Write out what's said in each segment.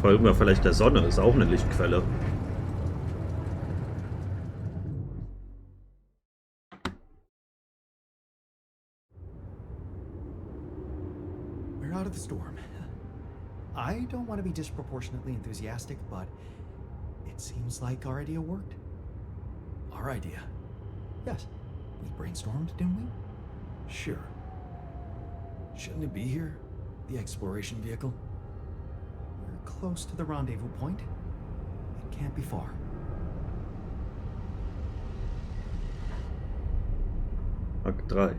Folgen wir vielleicht der Sonne, ist auch eine Lichtquelle. We're out of the storm. I don't want to be disproportionately enthusiastic, but it seems like our idea worked. Our idea? Yes. We brainstormed, didn't we? Sure. Shouldn't it be here? The exploration vehicle? We're close to the rendezvous point. It can't be far. Akt 3.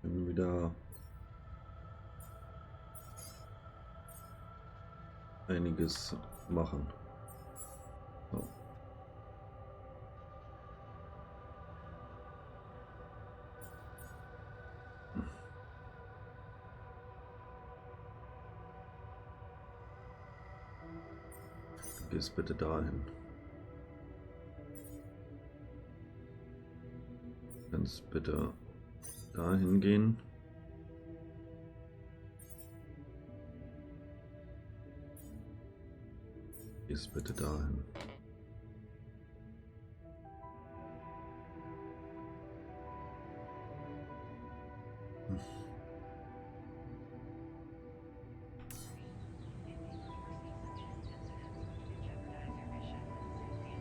Wieder einiges machen. So. Du gehst bitte dahin. Kannst bitte dahin gehen. Gehst bitte dahin.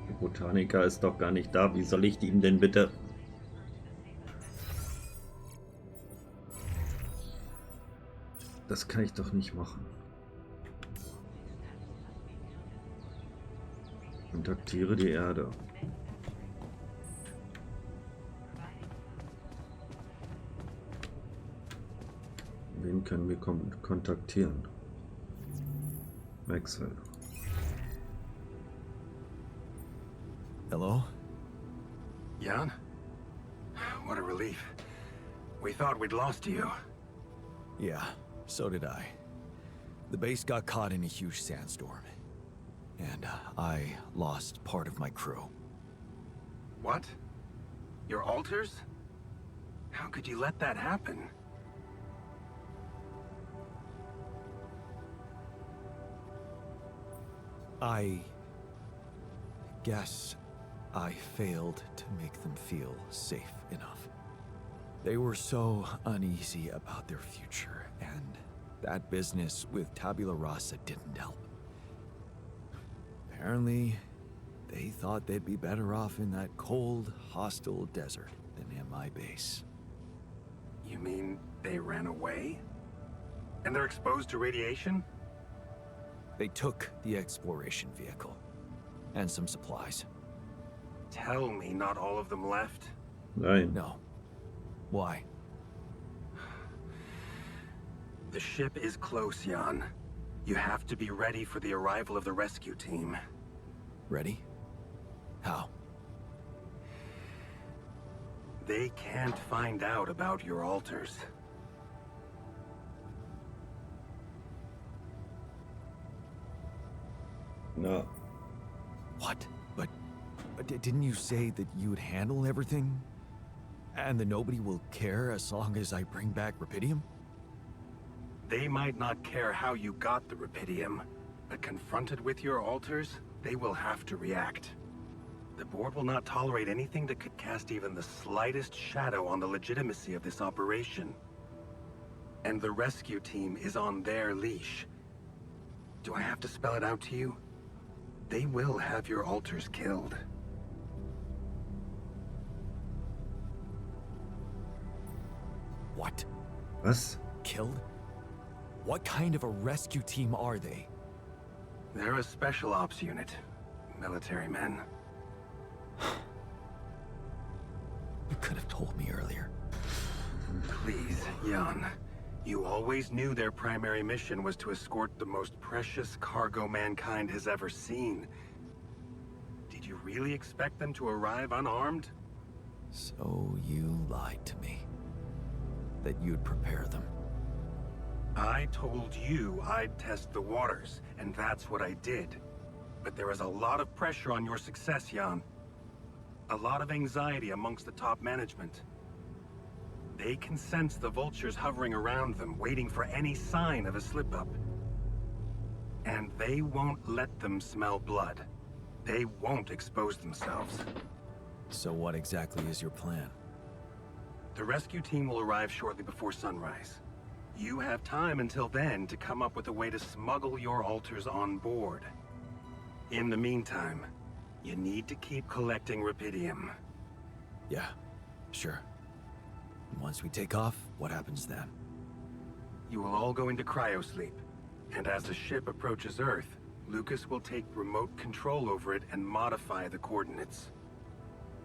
Der Botaniker ist doch gar nicht da. Wie soll ich ihm denn bitte... Das kann ich doch nicht machen. Kontaktiere die Erde. Wen können wir kontaktieren? Maxwell. Hello? Jan? What a relief. We thought we'd lost you. Yeah, so did I. The base got caught in a huge sandstorm. And I lost part of my crew. What? Your altars? How could you let that happen? I guess I failed to make them feel safe enough. They were so uneasy about their future, and that business with Tabula Rasa didn't help. Apparently, they thought they'd be better off in that cold, hostile desert than in my base. You mean they ran away? And they're exposed to radiation? They took the exploration vehicle. And some supplies. Tell me not all of them left? Nein. No. Why? The ship is close, Jan. You have to be ready for the arrival of the rescue team. Ready? How? They can't find out about your altars. Na, What? But didn't you say that you would handle everything? And that nobody will care as long as I bring back Rapidium? They might not care how you got the Rapidium, but confronted with your altars, they will have to react. The board will not tolerate anything that could cast even the slightest shadow on the legitimacy of this operation. And the rescue team is on their leash. Do I have to spell it out to you? They will have your altars killed. What? was? Killed? What kind of a rescue team are they? They're a special ops unit. Military men. You could have told me earlier. Please, Jan. You always knew their primary mission was to escort the most precious cargo mankind has ever seen. Did you really expect them to arrive unarmed? So you lied to me. That you'd prepare them. I told you I'd test the waters, and that's what I did. But there is a lot of pressure on your success, Jan. A lot of anxiety amongst the top management. They can sense the vultures hovering around them, waiting for any sign of a slip-up. And they won't let them smell blood. They won't expose themselves. So what exactly is your plan? The rescue team will arrive shortly before sunrise. You have time until then to come up with a way to smuggle your altars on board. In the meantime, you need to keep collecting rupidium. Yeah, sure. And once we take off, what happens then? You will all go into cryosleep, and as the ship approaches Earth, Lucas will take remote control over it and modify the coordinates.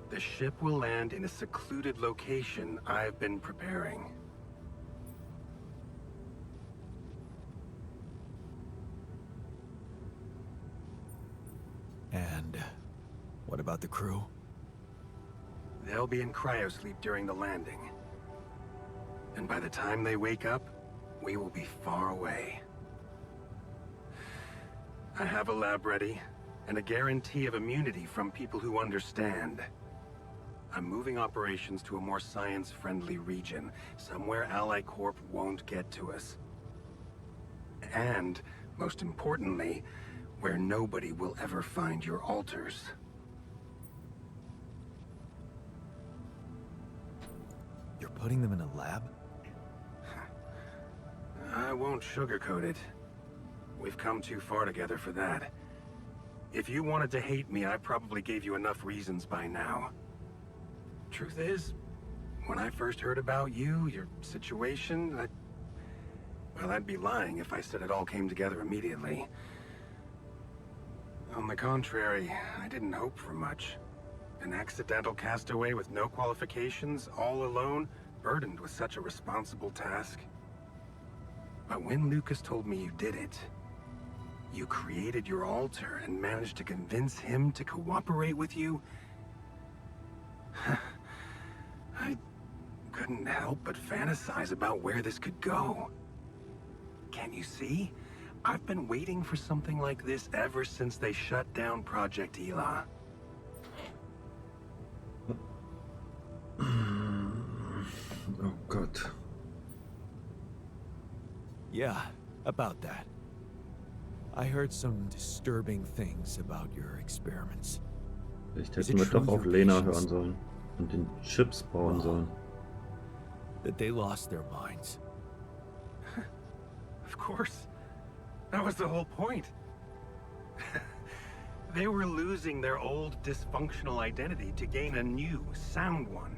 The ship will land in a secluded location I've been preparing. And what about the crew? They'll be in cryosleep during the landing. And by the time they wake up, we will be far away. I have a lab ready, and a guarantee of immunity from people who understand. I'm moving operations to a more science-friendly region, somewhere Ally Corp won't get to us. And, most importantly, where nobody will ever find your altars. You're putting them in a lab? I won't sugarcoat it. We've come too far together for that. If you wanted to hate me, I probably gave you enough reasons by now. Truth is, when I first heard about you, your situation, well, I'd be lying if I said it all came together immediately. On the contrary, I didn't hope for much. An accidental castaway with no qualifications, all alone, burdened with such a responsible task. But when Lucas told me you did it, you created your altar and managed to convince him to cooperate with you, I couldn't help but fantasize about where this could go. Can't you see? I've been waiting for something like this ever since they shut down Project Ela. Oh Gott. Yeah, about that. I heard some disturbing things about your experiments. Vielleicht Is hätten it wir doch true auf your Lena patients- hören sollen und den Chips bauen sollen. That they lost their minds. Of course. That was the whole point. They were losing their old dysfunctional identity to gain a new, sound one.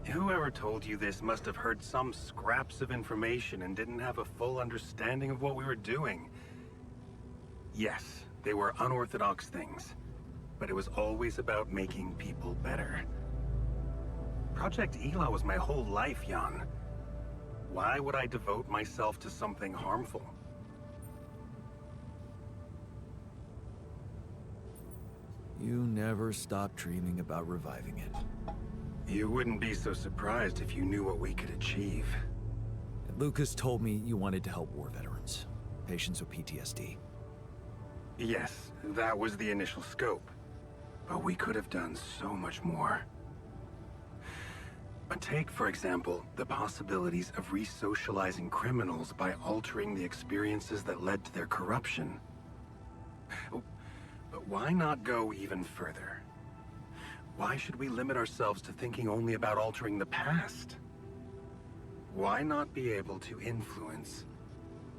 Whoever told you this must have heard some scraps of information and didn't have a full understanding of what we were doing. Yes, they were unorthodox things, but it was always about making people better. Project Ela was my whole life, Jan. Why would I devote myself to something harmful? You never stopped dreaming about reviving it. You wouldn't be so surprised if you knew what we could achieve. And Lucas told me you wanted to help war veterans, patients with PTSD. Yes, that was the initial scope. But we could have done so much more. But take, for example, the possibilities of re-socializing criminals by altering the experiences that led to their corruption. But why not go even further? Why should we limit ourselves to thinking only about altering the past? Why not be able to influence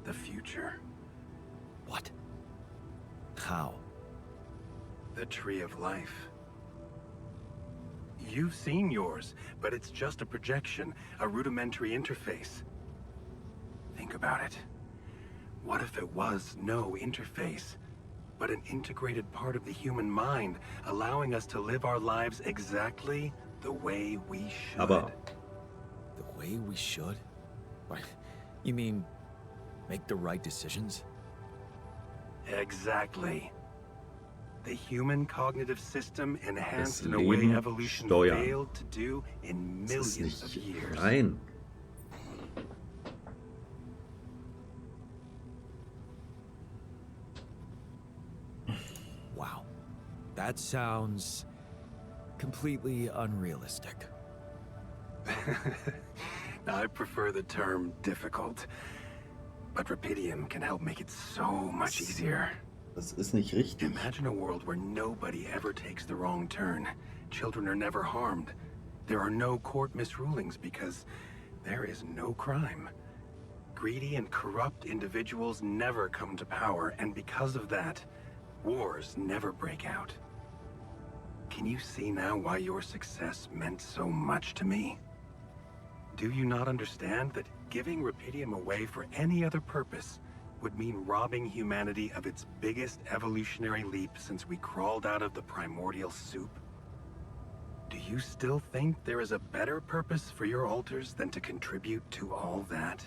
the future? What? How? The Tree of Life. You've seen yours, but it's just a projection, a rudimentary interface. Think about it. What if it was no interface, but an integrated part of the human mind, allowing us to live our lives exactly the way we should? Aber The way we should? What? You mean make the right decisions? Exactly. The human cognitive system enhanced Das in a way Leben evolution steuern. failed to do in Das ist millions of nicht. years. Nein. Wow. That sounds completely unrealistic. I prefer the term difficult, but Rapidium can help make it so much easier. Das ist nicht richtig. Imagine a world where nobody ever takes the wrong turn. Children are never harmed. There are no court misrulings because there is no crime. Greedy and corrupt individuals never come to power, and because of that, wars never break out. Can you see now why your success meant so much to me? Do you not understand that giving Rapidium away for any other purpose would mean robbing humanity of its biggest evolutionary leap since we crawled out of the primordial soup? Do you still think there is a better purpose for your altars than to contribute to all that?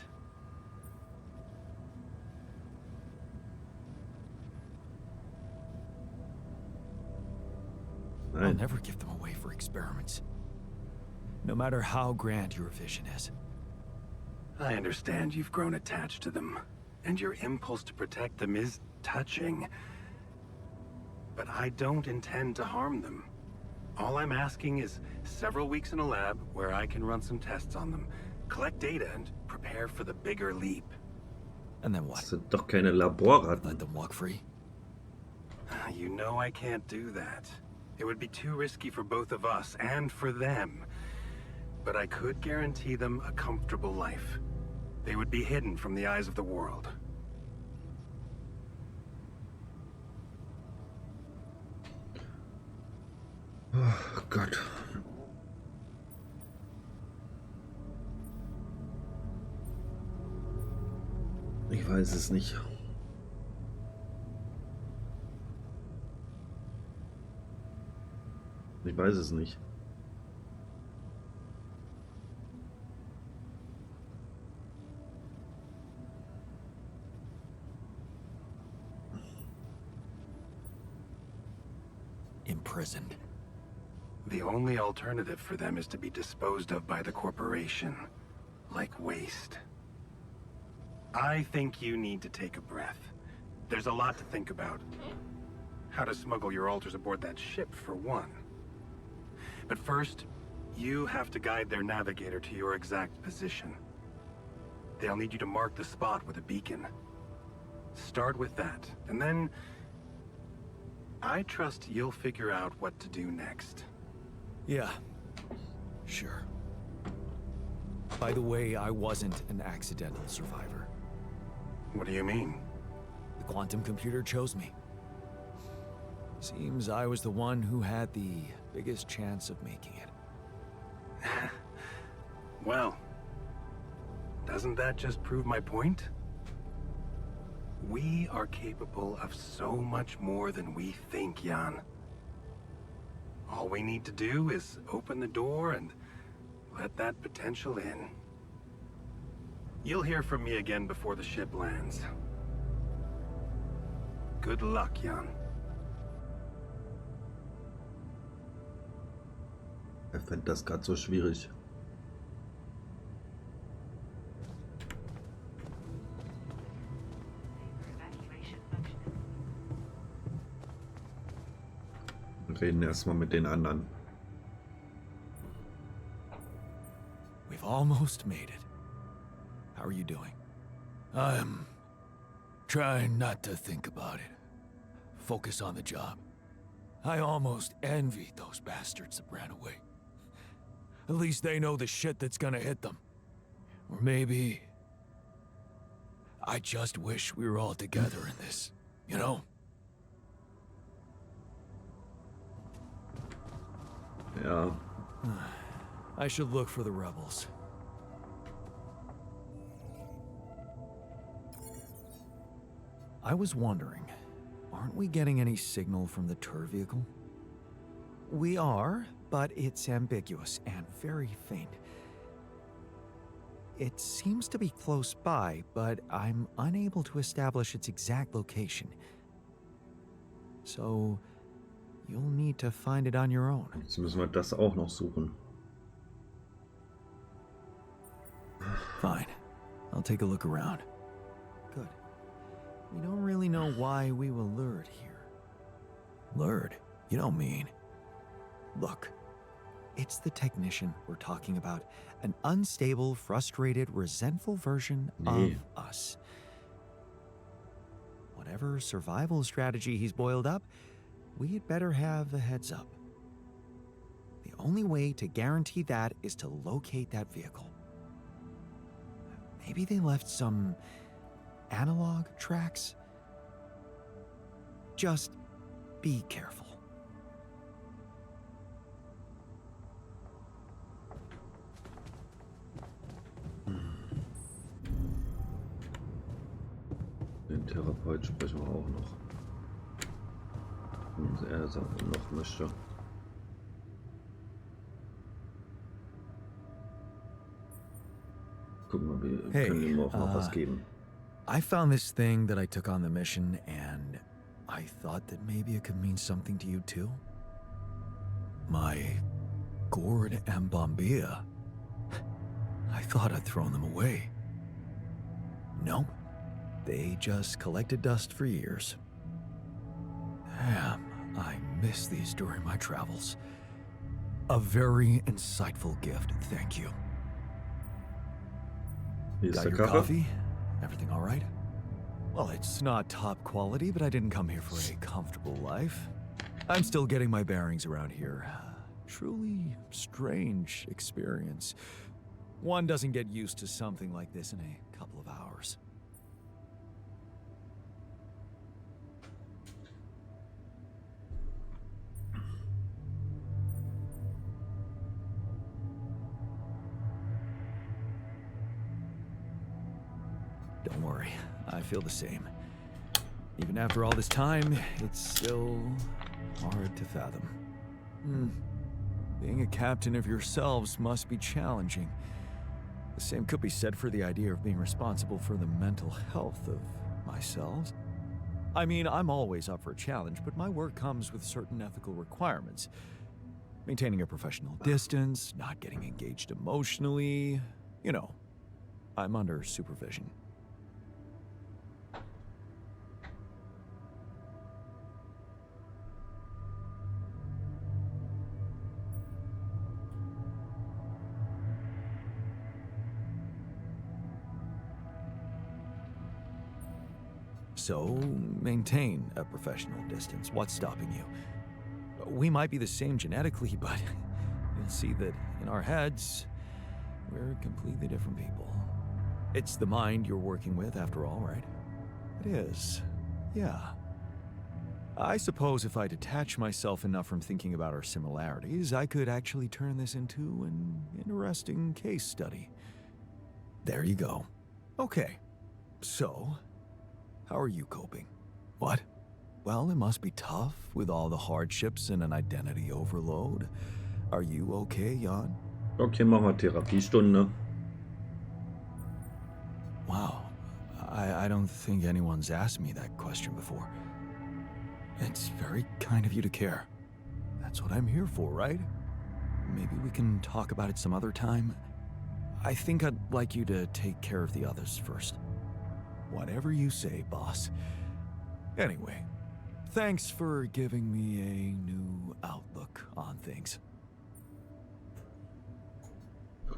I'll Nein. never give them away for experiments. No matter how grand your vision is. I understand you've grown attached to them, and your impulse to protect them is touching. But I don't intend to harm them. All I'm asking is several weeks in a lab where I can run some tests on them, collect data, and prepare for the bigger leap. And then what? Das sind doch keine Laborratten. Let them walk free? You know I can't do that. It would be too risky for both of us and for them. But I could guarantee them a comfortable life. They would be hidden from the eyes of the world. Oh Gott. Ich weiß es nicht. Ich weiß es nicht. Imprisoned. The only alternative for them is to be disposed of by the corporation, like waste. I think you need to take a breath. There's a lot to think about. How to smuggle your altars aboard that ship, for one. But first, you have to guide their navigator to your exact position. They'll need you to mark the spot with a beacon. Start with that, and then I trust you'll figure out what to do next. Yeah. Sure. By the way, I wasn't an accidental survivor. What do you mean? The quantum computer chose me. Seems I was the one who had the biggest chance of making it. Well, doesn't that just prove my point? We are capable of so much more than we think, Jan. All we need to do is open the door and let that potential in. You'll hear from me again before the ship lands. Good luck, Jan. Er fände das gerade so schwierig. Wir reden erstmal mit den anderen. We've almost made it. How are you doing? I'm trying not to think about it. Focus on the job. I almost envy those bastards that ran away. At least they know the shit that's gonna hit them. Or maybe I just wish we were all together in this, you know? Ja, I should look for the rebels. I was wondering, aren't we getting any signal from the tour vehicle? We are, but it's ambiguous and very faint. It seems to be close by, but I'm unable to establish its exact location. So, you'll need to find it on your own. Jetzt müssen wir das auch noch suchen. Fine. I'll take a look around. Good. We don't really know why we were lured here. Lured? You don't mean... Look. It's the technician we're talking about. An unstable, frustrated, resentful version of us. Whatever survival strategy he's boiled up, we'd better have a heads up. The only way to guarantee that is to locate that vehicle. Maybe they left some analog tracks? Just be careful. Den Therapeut sprechen wir auch noch. Wenn er es auch noch möchte. Gucken wir, wir können ihm auch noch was geben. I found this thing that I took on the mission, and I thought that maybe it could mean something to you too. My gourd and bombilla. I thought I'd thrown them away. Nope. They just collected dust for years. Damn, I missed these during my travels. A very insightful gift, thank you. Got your coffee? Everything all right? Well, it's not top quality, but I didn't come here for a comfortable life. I'm still getting my bearings around here. Truly strange experience. One doesn't get used to something like this in a couple of hours. Don't worry, I feel the same. Even after all this time, it's still hard to fathom. Being a captain of yourselves must be challenging. The same could be said for the idea of being responsible for the mental health of myself. I mean, I'm always up for a challenge, but my work comes with certain ethical requirements. Maintaining a professional distance, not getting engaged emotionally. You know, I'm under supervision. So, maintain a professional distance. What's stopping you? We might be the same genetically, but you'll see that in our heads, we're completely different people. It's the mind you're working with, after all, right? It is. Yeah. I suppose if I detach myself enough from thinking about our similarities, I could actually turn this into an interesting case study. There you go. Okay. So... how are you coping? What? Well, it must be tough with all the hardships and an identity overload. Are you okay, Jan? Okay, machen wir Therapiestunde. Wow. I don't think anyone's asked me that question before. It's very kind of you to care. That's what I'm here for, right? Maybe we can talk about it some other time. I think I'd like you to take care of the others first. Whatever you say, boss. Anyway, thanks for giving me a new outlook on things.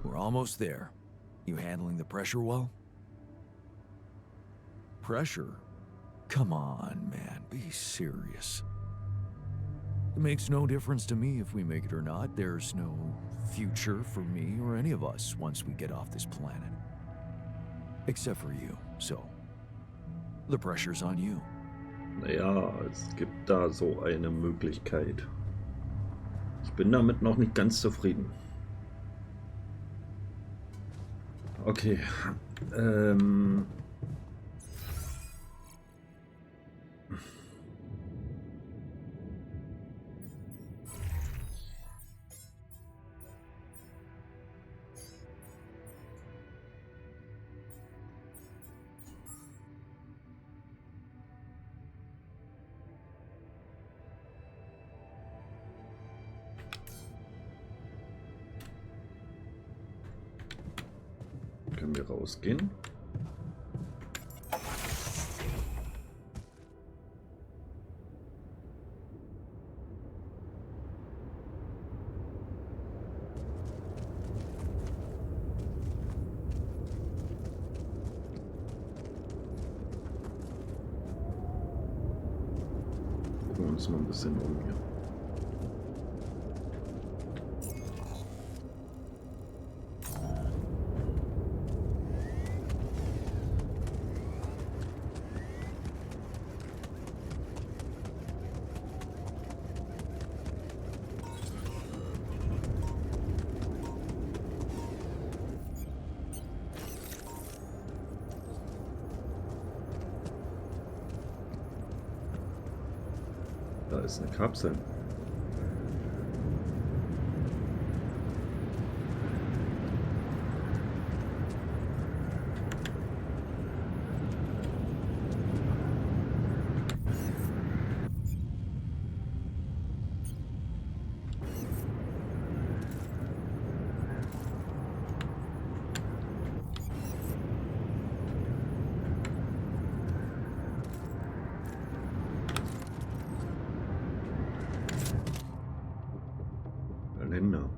We're almost there. You handling the pressure well? Pressure? Come on, man, be serious. It makes no difference to me if we make it or not. There's no future for me or any of us once we get off this planet. Except for you, so... the pressure's on you. Naja, es gibt da so eine Möglichkeit. Ich bin damit noch nicht ganz zufrieden. Okay. können wir rausgehen. Gucken wir uns mal ein bisschen um hier. Da ist eine Kapsel. Kalender.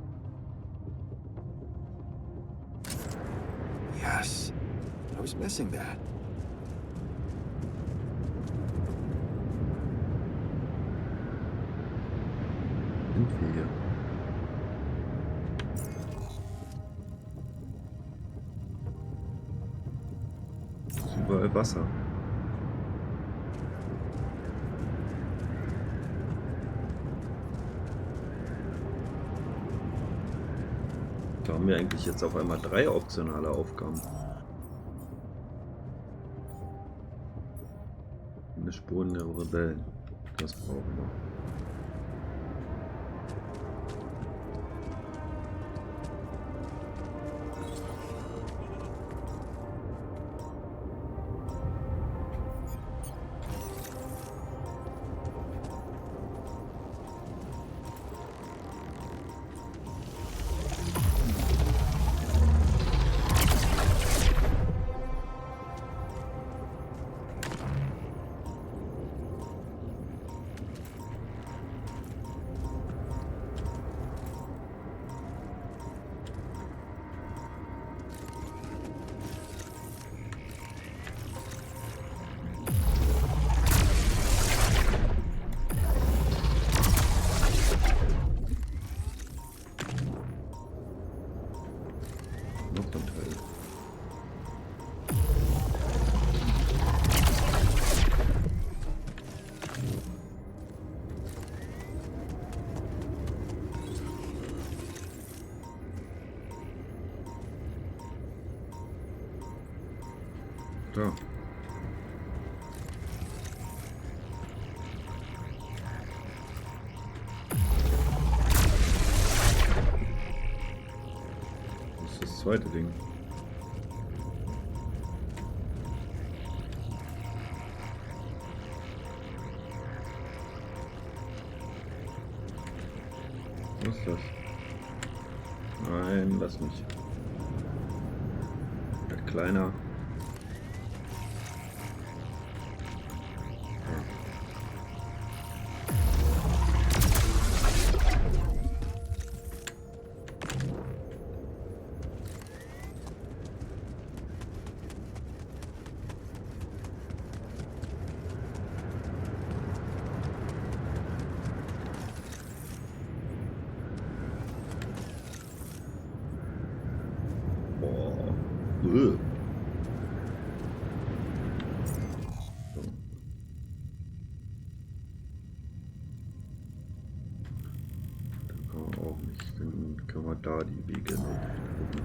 Yes. I was missing that. Sind wir hier? Ist überall Wasser. Da haben wir eigentlich jetzt auf einmal 3 optionale Aufgaben. Eine Spuren der Rebellen. Das brauchen wir. Noch ein Teil. Da. Das ist das zweite Ding. Was ist das? Nein, lass mich. Der kleiner. So. Dann kann man auch nicht. Dann können wir da die Wege noch gucken.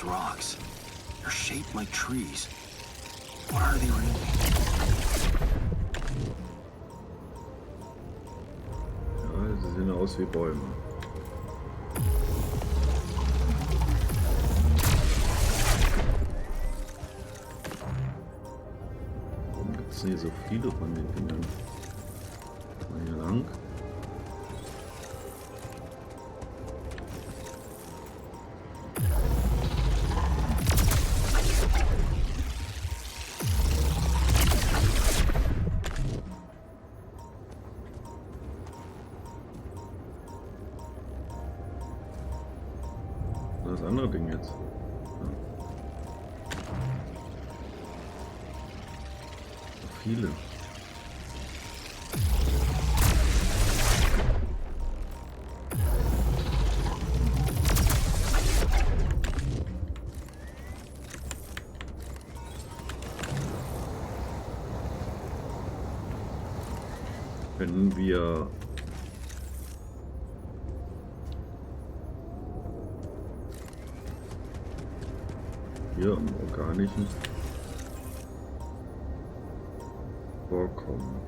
those rocks. They're shaped like trees. What are they really? Ja, sie sehen aus wie Bäume. Warum gibt es hier so viele von den Dingern? Mal hier lang. Das andere Ding jetzt. Ja. So viele. Können wir hier im organischen vorkommen?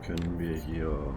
Können wir hier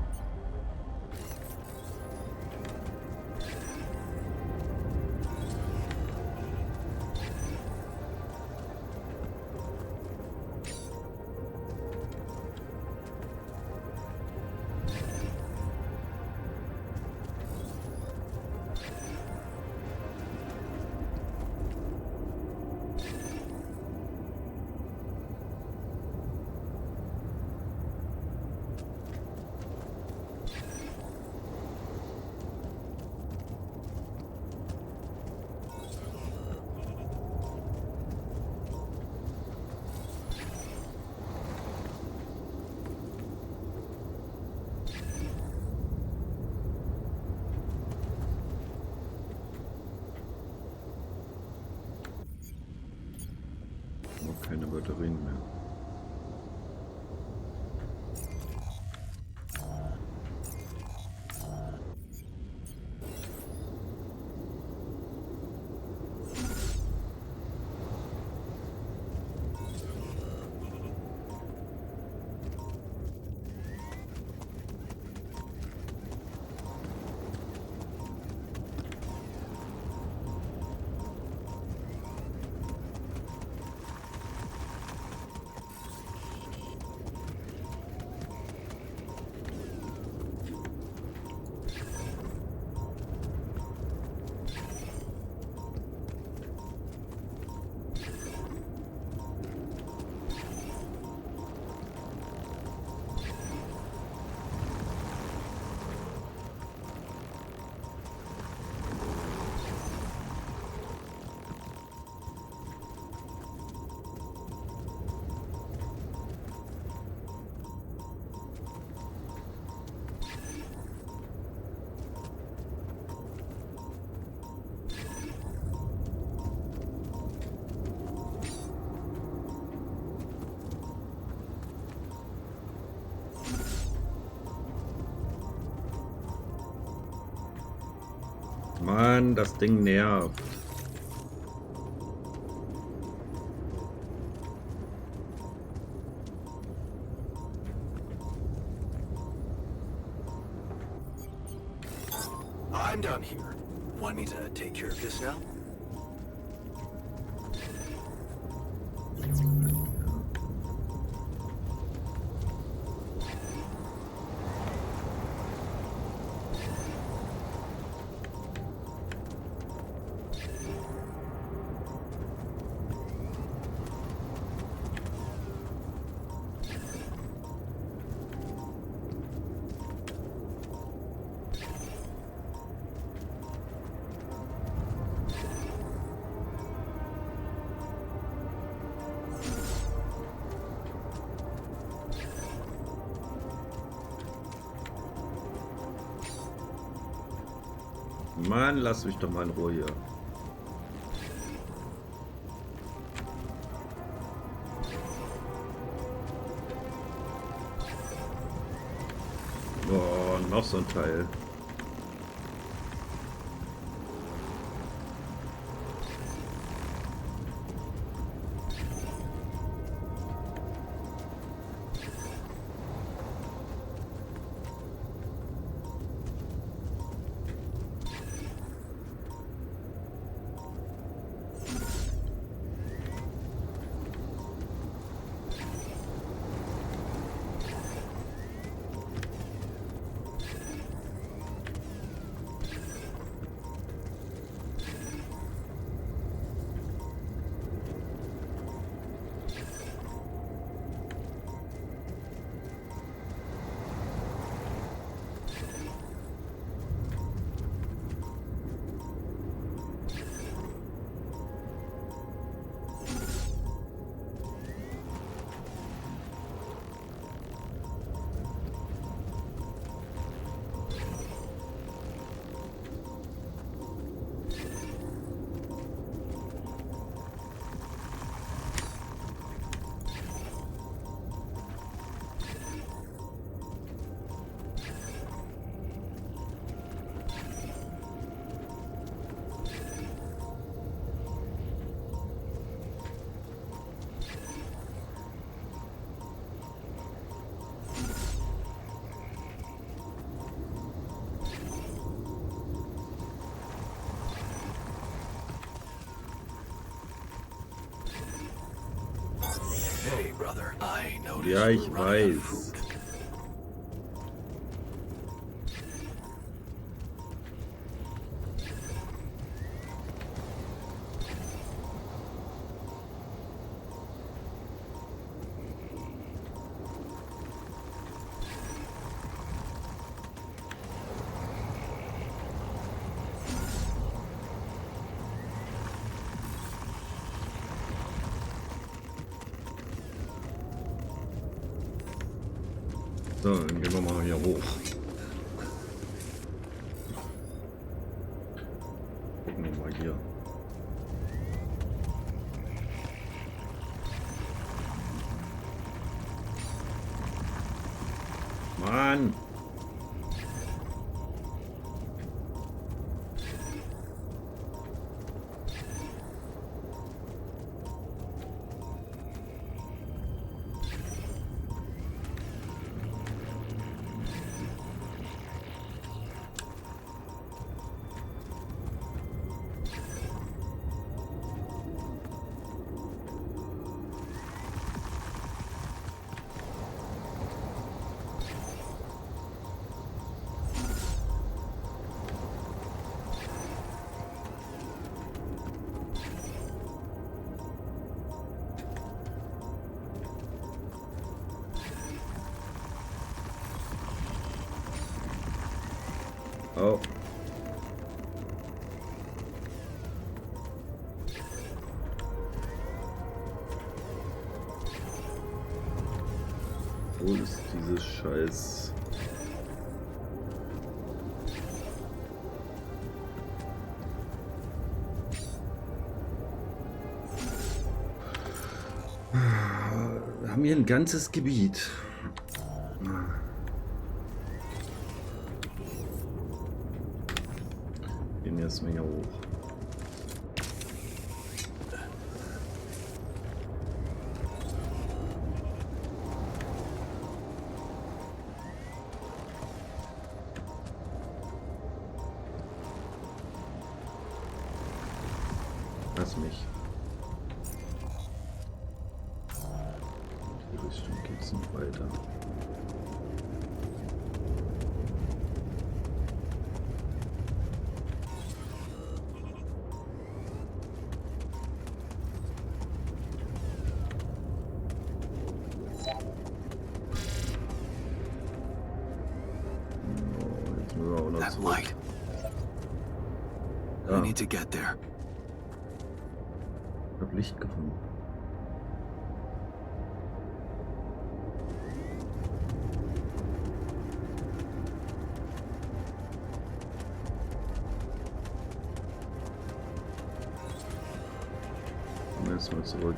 keine Batterien mehr? Mann, das Ding nervt. I'm done here. Want me to take care of this now? Mann, lass mich doch mal in Ruhe hier. Oh, noch so ein Teil. Hey, brother, I noticed Ja, ich we're running out of weiß. food. So, dann gehen wir mal hier hoch. Gucken wir mal hier. Mann! Oh. Wo ist dieses Scheiß? Wir haben hier ein ganzes Gebiet. Gehen jetzt mal hier hoch. Lass mich. In die Richtung geht's nicht weiter. Oh, jetzt müssen wir auch noch That zurück. light. Ja, I need to get there. ich hab Licht gefunden. Erstmal zurück.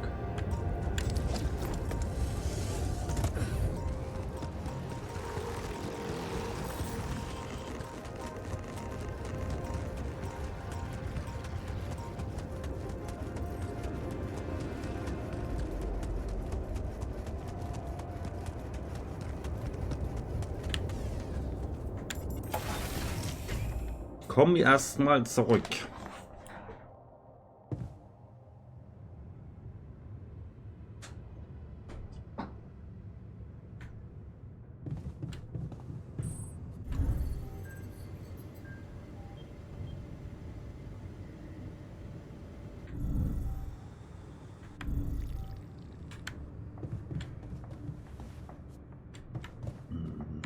komm erstmal zurück.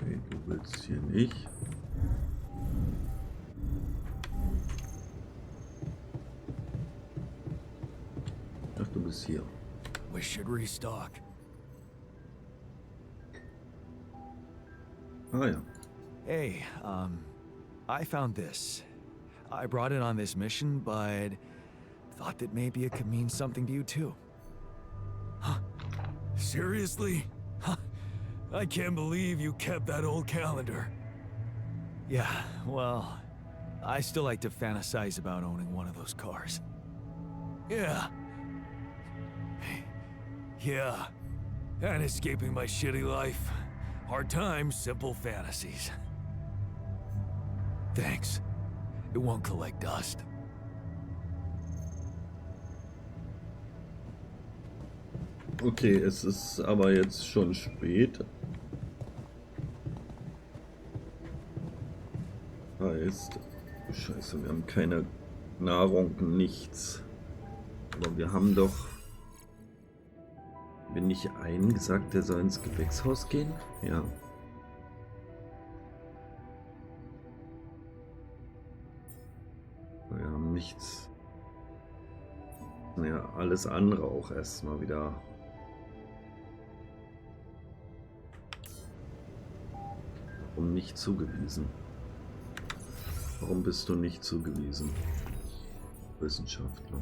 Nee, du willst hier nicht. Ach, du bist hier. We should restock. Ah ja. Hey, I found this. I brought it on this mission, but thought that maybe it could mean something to you too. Huh? Seriously? Huh? I can't believe you kept that old calendar. Yeah, well, I still like to fantasize about owning one of those cars. Yeah. Yeah. And escaping my shitty life. Hard times, simple fantasies. Thanks. It won't collect dust. Okay, es ist aber jetzt schon spät. Heißt, Scheiße, wir haben keine Nahrung, nichts. Aber wir haben doch... Bin ich einen gesagt, der soll ins Gewächshaus gehen? Ja. Wir haben nichts. Naja, alles andere auch erstmal wieder. Warum nicht zugewiesen? Warum bist du nicht zugewiesen? Wissenschaftler.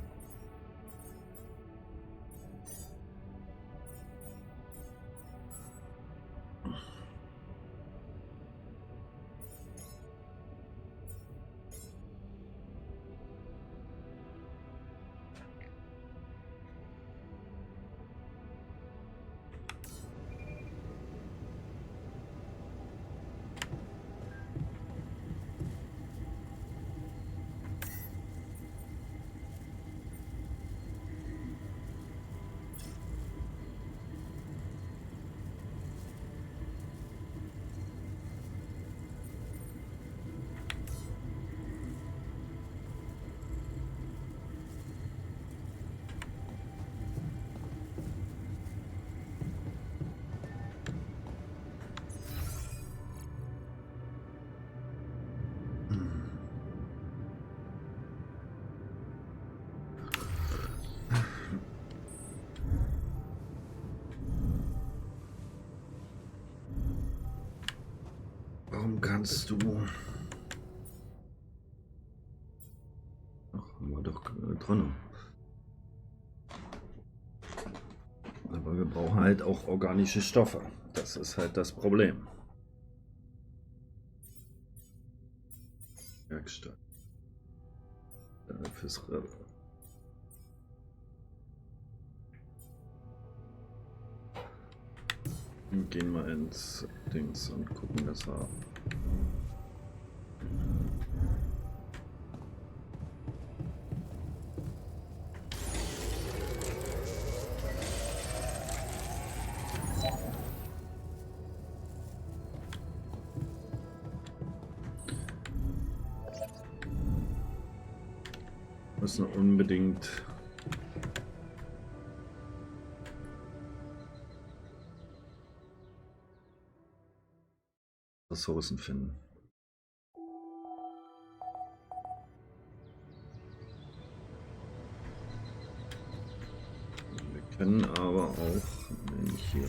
Warum kannst du... Ach, haben wir doch drin. Aber wir brauchen halt auch organische Stoffe. Das ist halt das Problem. Werkstatt. Fürs Gehen wir ins Dings und gucken, dass wir... Müssen unbedingt... Ressourcen finden. Wir können aber auch, nämlich hier.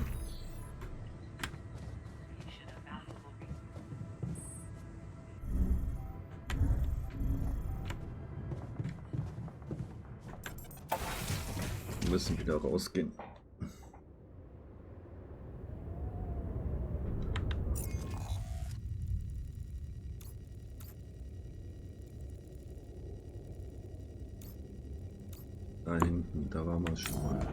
Wir müssen wieder rausgehen. Da hinten, da waren wir schon mal.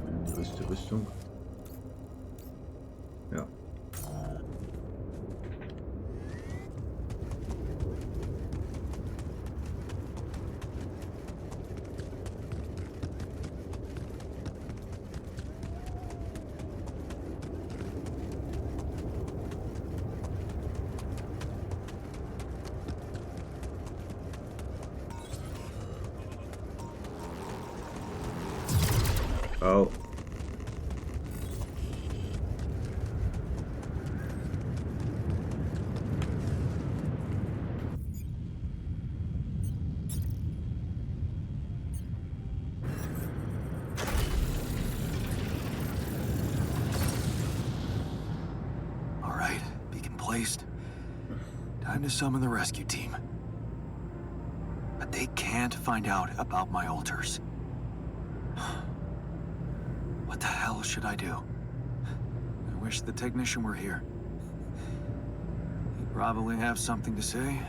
In die richtige Richtung. Ja. Au. All right, beacon placed. Time to summon the rescue team. But they can't find out about my altars. What the hell should I do? I wish the technician were here. He'd probably have something to say.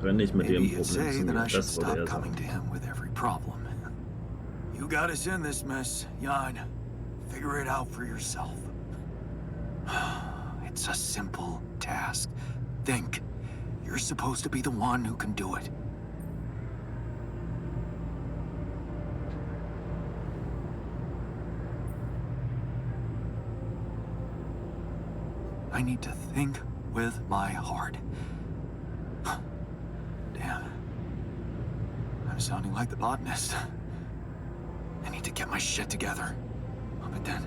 Renne ich mit dem Maybe you'd Problem say zu that I mir. should Das würde stop er coming sagen. to him with every problem. You got us in this mess, Jan. Figure it out for yourself. It's a simple task. Think. You're supposed to be the one who can do it. I need to think with my heart. Damn. I'm sounding like the botanist. I need to get my shit together. But then,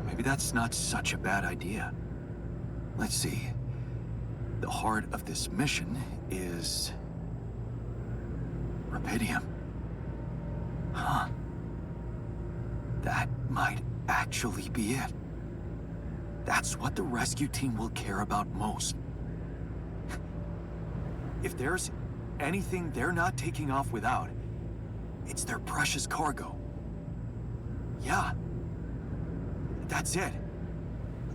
maybe that's not such a bad idea. Let's see. The heart of this mission is Rapidium. Huh. That might actually be it. That's what the rescue team will care about most. If there's anything they're not taking off without, it's their precious cargo. Yeah. That's it.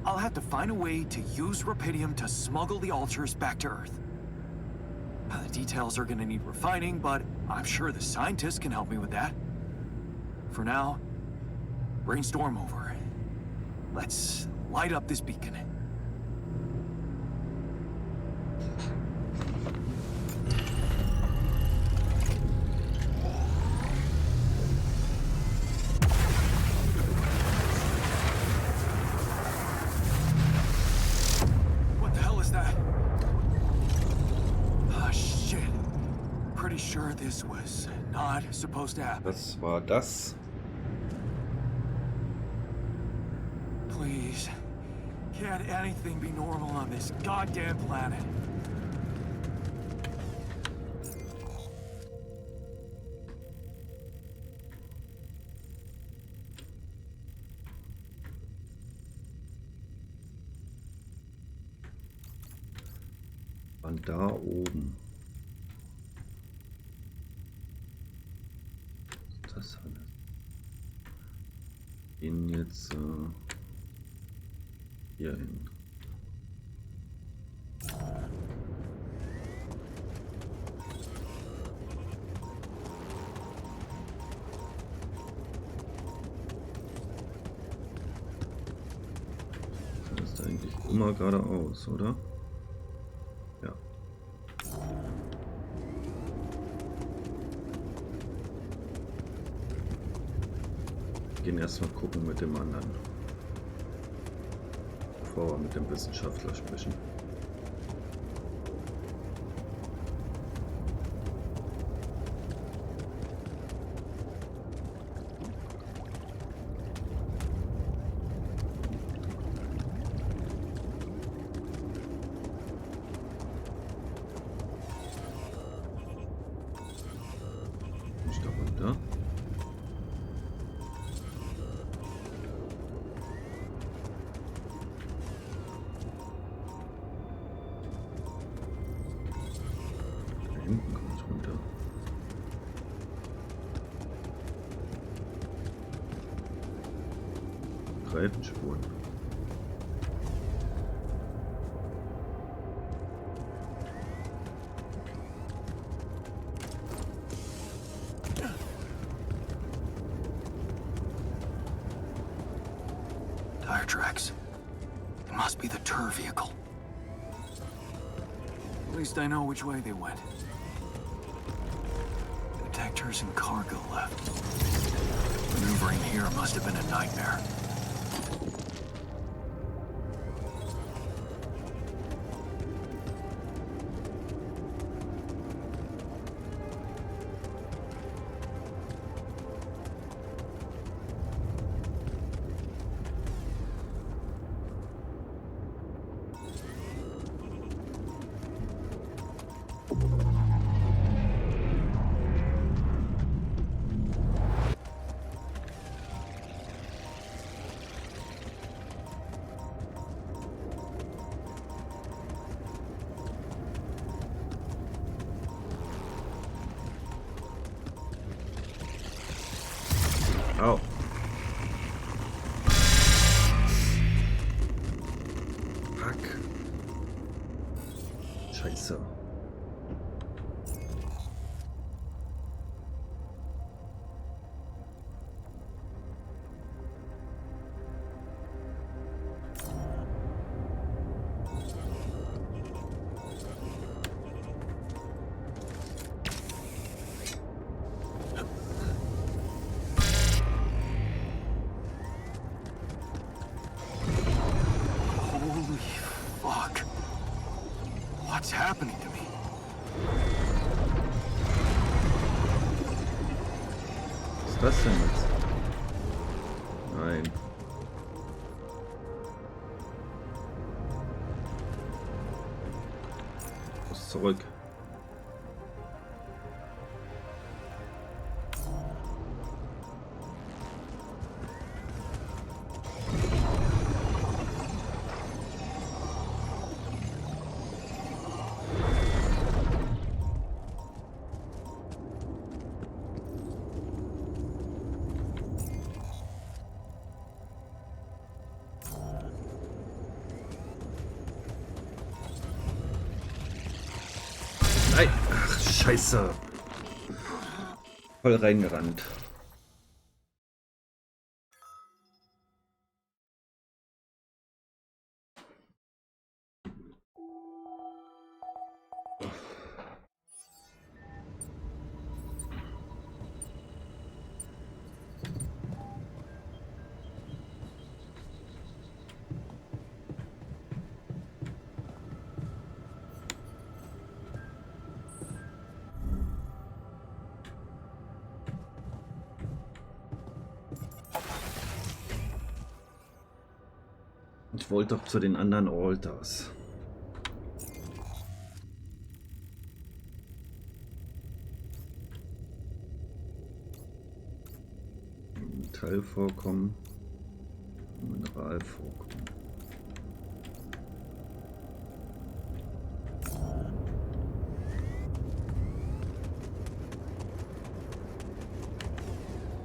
I'll have to find a way to use Rapidium to smuggle the altars back to Earth. The details are gonna need refining, but I'm sure the scientists can help me with that. For now, brainstorm over. Let's light up this beacon. What the hell is that? Ah, shit. Pretty sure this was not supposed to happen. Was war das? Please. Can't anything be normal on this goddamn planet? Von da oben. Was ist das alles? Gehen jetzt hier hin. Das ist eigentlich immer geradeaus, oder? Ja. Wir gehen erstmal gucken mit dem anderen, bevor wir mit dem Wissenschaftler sprechen. Nicht da runter. Da hinten komme ich runter. Greifenspuren. Tire tracks. It must be the tour vehicle. At least I know which way they went. Detectors and cargo left. Maneuvering here must have been a nightmare. Au. Fuck. Scheiße. Holy fuck. What's happening to me? Was ist das denn jetzt? Nein. Muss zurück. Nein! Ach, Scheiße! Voll reingerannt. Ich wollte doch zu den anderen Altars. Metallvorkommen, Mineralvorkommen.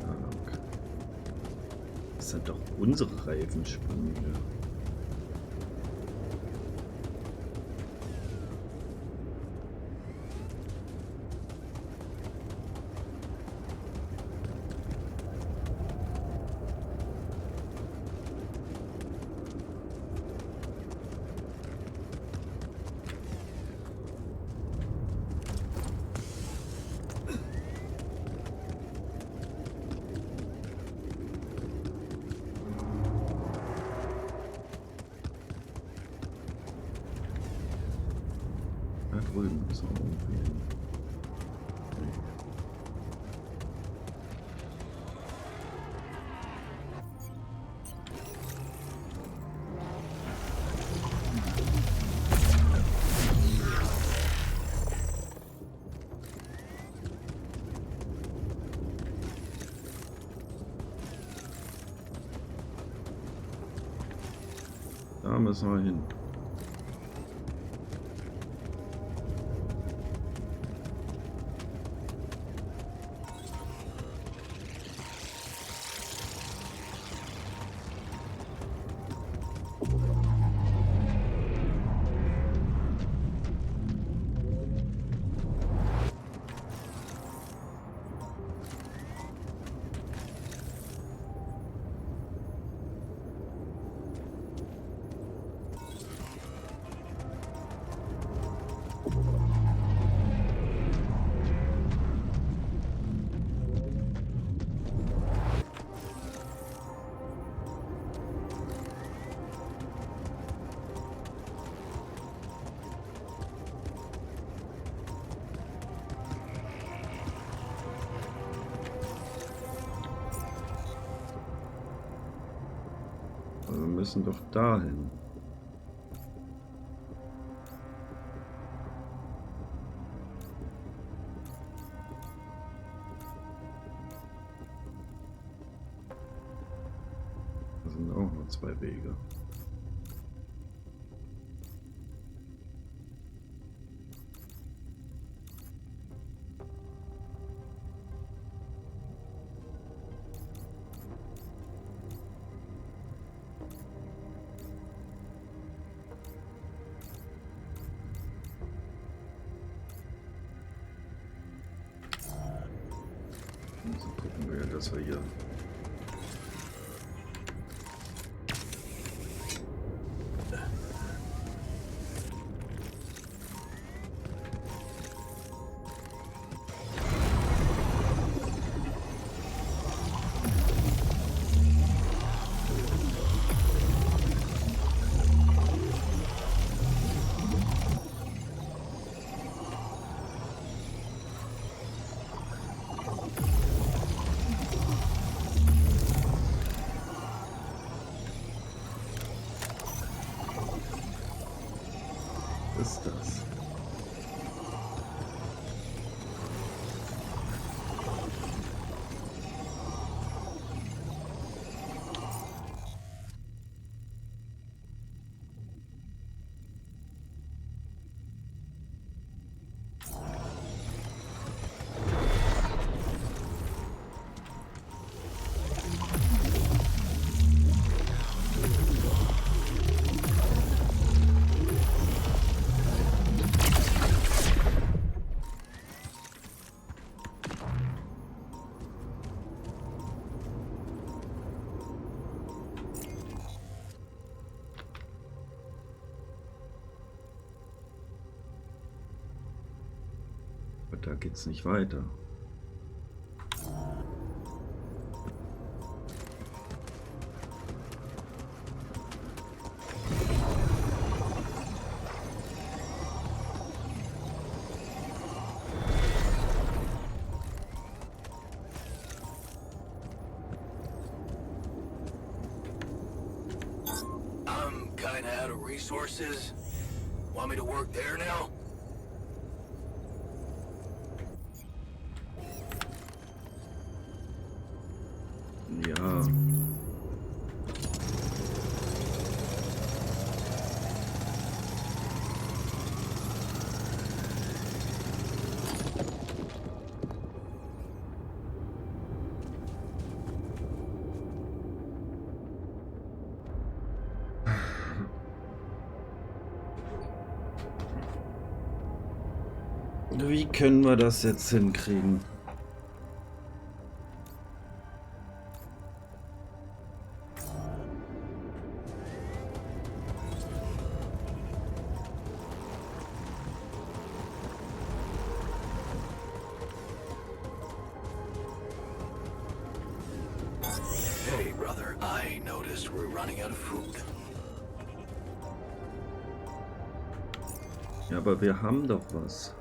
Okay. Das sind doch unsere Reifenspanne. Da drüben ist auch irgendwie hin. Da müssen wir hin. müssen doch dahin. Das sind auch nur 2 Wege. So gucken wir, dass wir hier ist das. Aber da geht's nicht weiter. I'm kinda out of resources. Want me to work there now? Ja. Wie können wir das jetzt hinkriegen? Hey, brother, I noticed we're running out of food. Ja, aber wir haben doch was.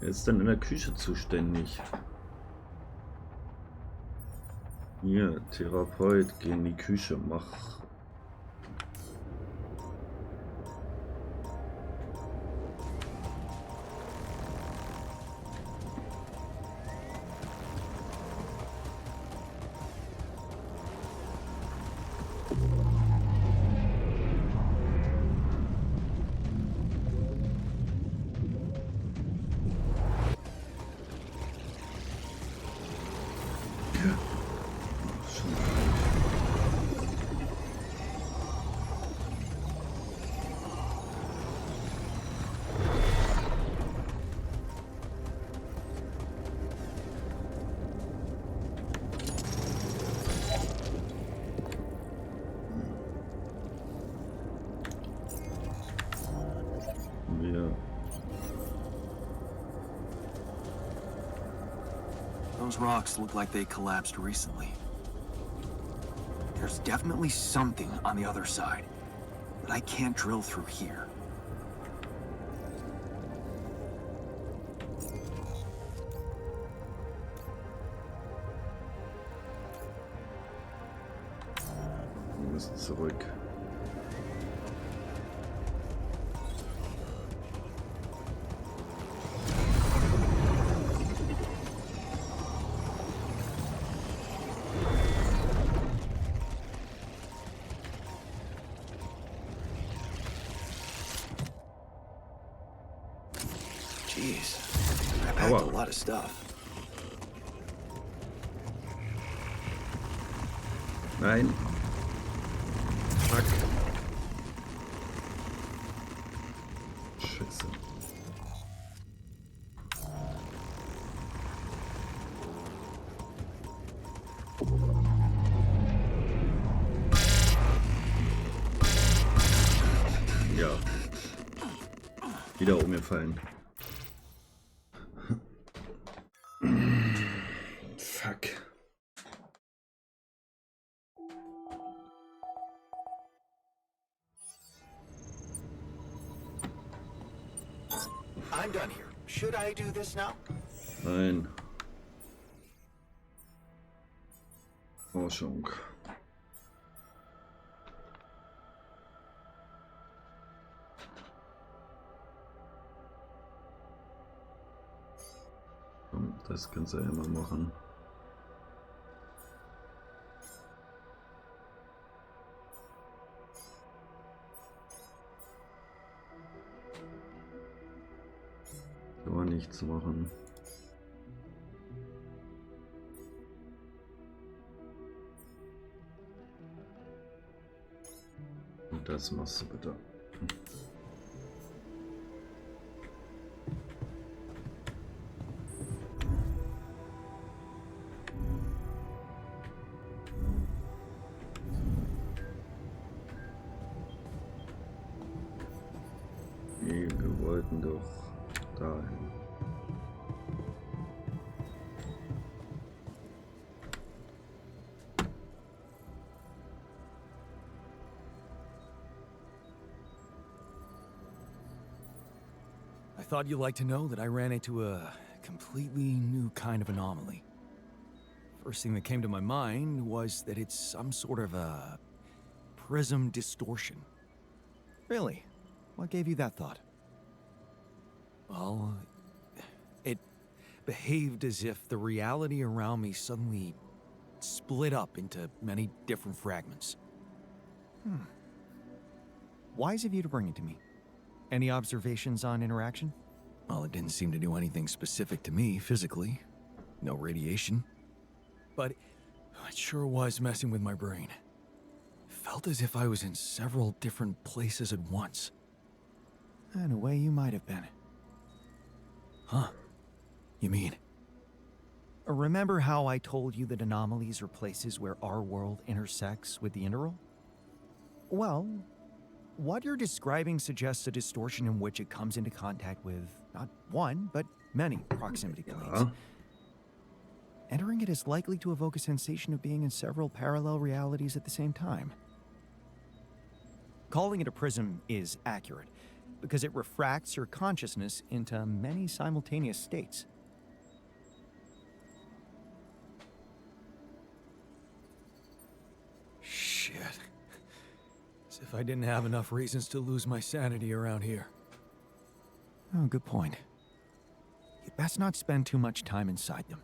Wer ist denn in der Küche zuständig? Hier, Therapeut, geh in die Küche, mach. Those rocks look like they collapsed recently. There's definitely something on the other side, but I can't drill through here. müssen zurück. Jeez, I packed a lot of stuff. Nein. Fuck. Scheiße. Ja. Wieder umgefallen. Fuck. I'm done here. Should I do this now? Nein. Forschung. Komm, das kannst du ja immer machen. Aber nichts machen. Und das machst du bitte. Nee, wir wollten doch dahin. I thought you'd like to know that I ran into a completely new kind of anomaly. First thing that came to my mind was that it's some sort of a prism distortion. Really? What gave you that thought? Well, it behaved as if the reality around me suddenly split up into many different fragments. Wise of you to bring it to me. Any observations on interaction? Well, it didn't seem to do anything specific to me physically. No radiation. But it sure was messing with my brain. Felt as if I was in several different places at once. In a way, you might have been. Huh? You mean? Remember how I told you that anomalies are places where our world intersects with the integral? Well, what you're describing suggests a distortion in which it comes into contact with not one, but many proximity planes. Entering it is likely to evoke a sensation of being in several parallel realities at the same time. Calling it a prism is accurate, because it refracts your consciousness into many simultaneous states. Shit. As if I didn't have enough reasons to lose my sanity around here. Oh, good point. You'd best not spend too much time inside them.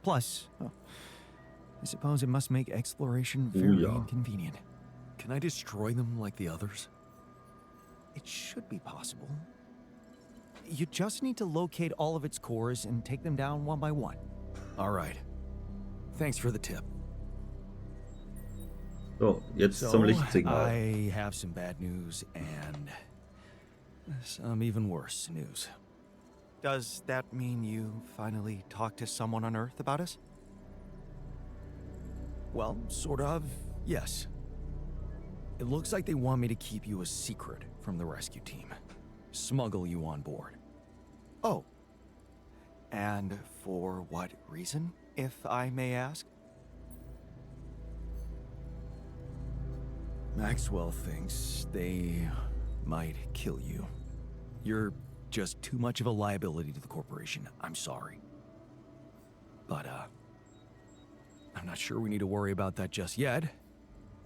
Plus, I suppose it must make exploration very inconvenient. Can I destroy them like the others? It should be possible. You just need to locate all of its cores and take them down one by one. All right. Thanks for the tip. So, jetzt zum Lichtsignal. I have some bad news and some even worse news. Does that mean you finally talked to someone on Earth about us? Well, sort of, yes. It looks like they want me to keep you a secret from the rescue team. Smuggle you on board. Oh. And for what reason, if I may ask? Maxwell thinks they might kill you. You're just too much of a liability to the corporation. I'm sorry. But, I'm not sure we need to worry about that just yet.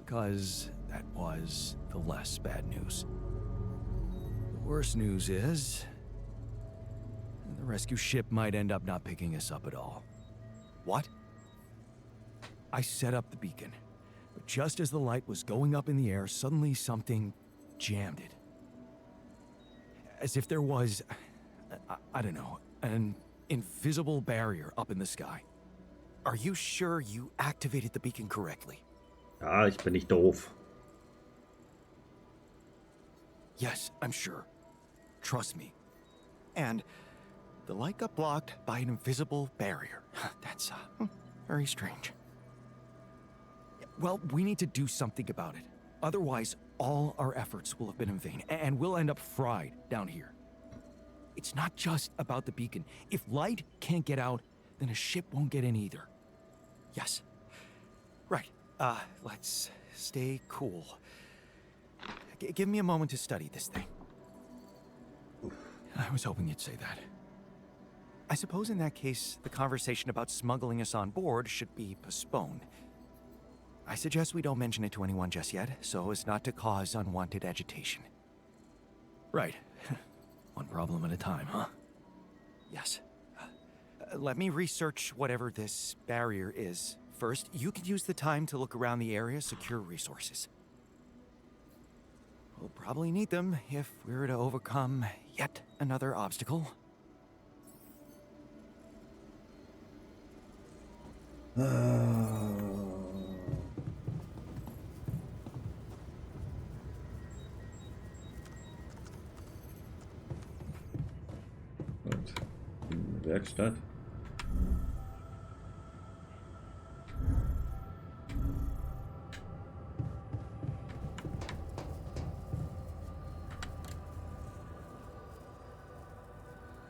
because that was the less bad news. The worst news is the rescue ship might end up not picking us up at all. What? I set up the beacon, but just as the light was going up in the air, suddenly something jammed it. As if there was, I don't know, an invisible barrier up in the sky. Are you sure you activated the beacon correctly? Ja, ich bin nicht doof. Yes, I'm sure. Trust me. And the light got blocked by an invisible barrier. That's very strange. Well, we need to do something about it. Otherwise, all our efforts will have been in vain, and we'll end up fried down here. It's not just about the beacon. If light can't get out, then a ship won't get in either. Yes. Right. Let's stay cool. Give me a moment to study this thing. I was hoping you'd say that. I suppose in that case, the conversation about smuggling us on board should be postponed. I suggest we don't mention it to anyone just yet, so as not to cause unwanted agitation. Right. One problem at a time, huh? Yes. Let me research whatever this barrier is. First, you can use the time to look around the area, secure resources. We'll probably need them if we're to overcome yet another obstacle. Gut. In der Werkstatt.